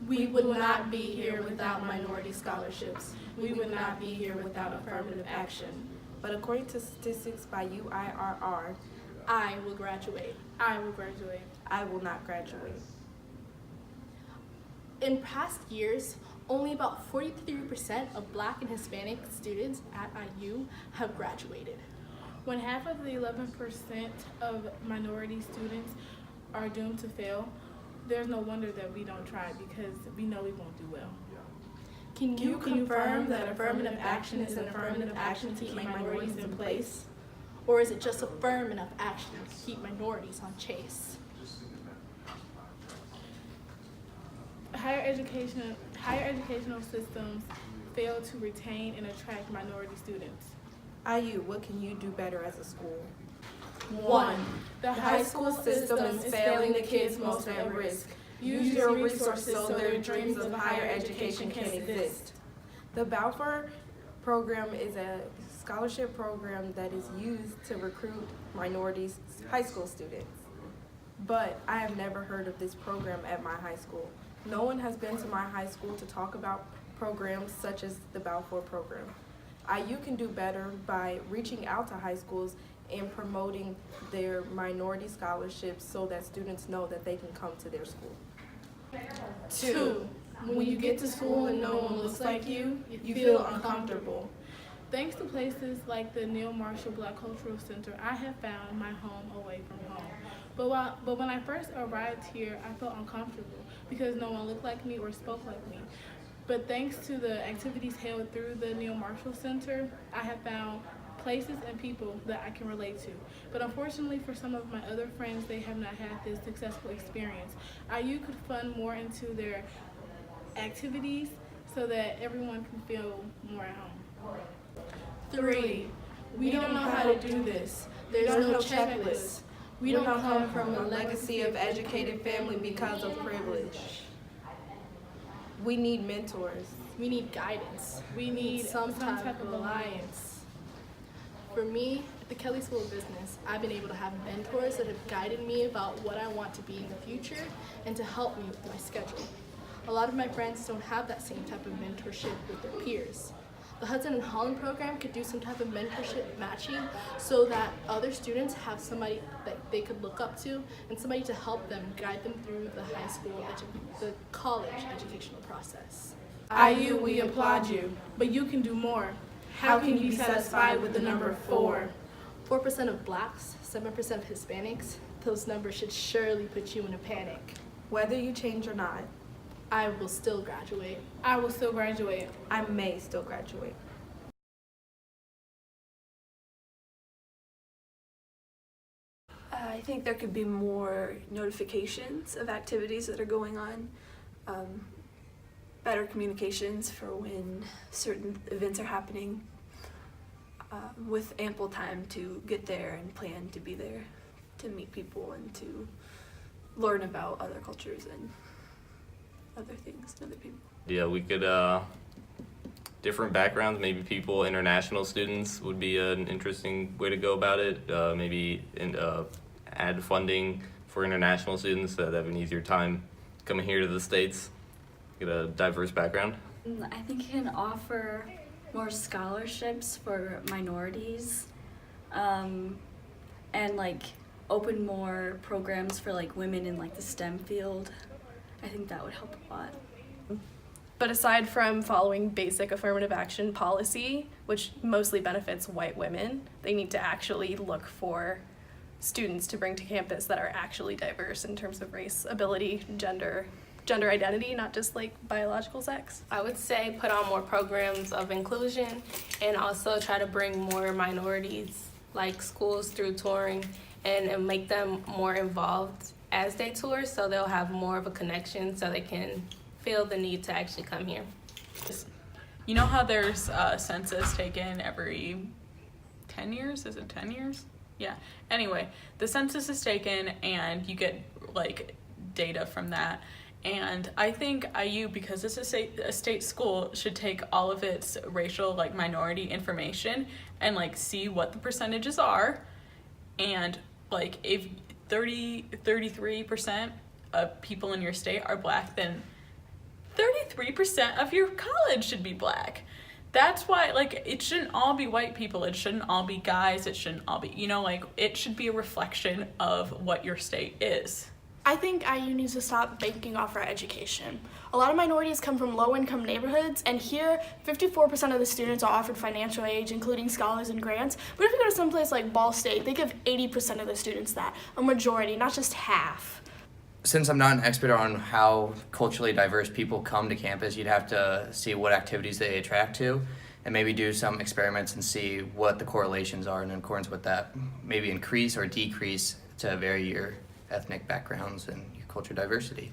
We would not be here without minority scholarships. We would not be here without affirmative action. But according to statistics by UIRR, I will graduate. I will graduate. I will not graduate. In past years, only about 43% of Black and Hispanic students at IU have graduated. When half of the 11% of minority students are doomed to fail, there's no wonder that we don't try, because we know we won't do well. Can you confirm that affirmative action is an affirmative action to keep minorities in place? Or is it just affirmative action to keep minorities on chase? Higher educational systems fail to retain and attract minority students. IU, what can you do better as a school? 1. The high school system is failing the kids most at risk. Use your resources so their dreams of higher education can exist. The Balfour program is a scholarship program that is used to recruit minorities high school students. But I have never heard of this program at my high school. No one has been to my high school to talk about programs such as the Balfour program. IU can do better by reaching out to high schools and promoting their minority scholarships so that students know that they can come to their school. 2. When you get to school and no one looks like you, you feel uncomfortable. Thanks to places like the Neil Marshall Black Cultural Center, I have found my home away from home. But when I first arrived here, I felt uncomfortable because no one looked like me or spoke like me. But thanks to the activities held through the Neil Marshall Center, I have found places and people that I can relate to. But unfortunately for some of my other friends, they have not had this successful experience. IU could fund more into their activities so that everyone can feel more at home. 3. We don't know how to do this. There's no checklist. We don't come from a legacy of educated family because of privilege. We need mentors. We need guidance. We need some type of alliance. For me, at the Kelley School of Business, I've been able to have mentors that have guided me about what I want to be in the future and to help me with my schedule. A lot of my friends don't have that same type of mentorship with their peers. The Hudson and Holland program could do some type of mentorship matching so that other students have somebody that they could look up to and somebody to help them, guide them through the the college educational process. IU, we applaud you, but you can do more. How can you be satisfied with the number 4? 4% of Blacks, 7% of Hispanics, those numbers should surely put you in a panic. Whether you change or not, I will still graduate. I will still graduate. I may still graduate. I think there could be more notifications of activities that are going on, better communications for when certain events are happening, with ample time to get there and plan to be there, to meet people and to learn about other cultures and other things and other people. Yeah, we could, different backgrounds, maybe people, international students would be an interesting way to go about it. Maybe add funding for international students that have an easier time coming here to the States, get a diverse background. I think it can offer more scholarships for minorities, and like open more programs for like women in like the STEM field. I think that would help a lot. But aside from following basic affirmative action policy, which mostly benefits white women, they need to actually look for students to bring to campus that are actually diverse in terms of race, ability, gender identity, not just like biological sex. I would say put on more programs of inclusion and also try to bring more minorities like schools through touring and make them more involved as they tour so they'll have more of a connection so they can feel the need to actually come here. You know how there's a census taken every 10 years? Is it 10 years? Yeah. Anyway, the census is taken and you get like data from that. And I think IU, because it's a state school, should take all of its racial like minority information and like see what the percentages are. And like if 33% of people in your state are Black, then 33% of your college should be black. That's why, like, it shouldn't all be white people. It shouldn't all be guys. It shouldn't all be, like, it should be a reflection of what your state is. I think IU needs to stop banking off our education. A lot of minorities come from low-income neighborhoods, and here, 54% of the students are offered financial aid, including scholars and grants. But if you go to someplace like Ball State, they give 80% of the students that, a majority, not just half. Since I'm not an expert on how culturally diverse people come to campus, you'd have to see what activities they attract to and maybe do some experiments and see what the correlations are, and in accordance with that, maybe increase or decrease to vary your ethnic backgrounds and your cultural diversity.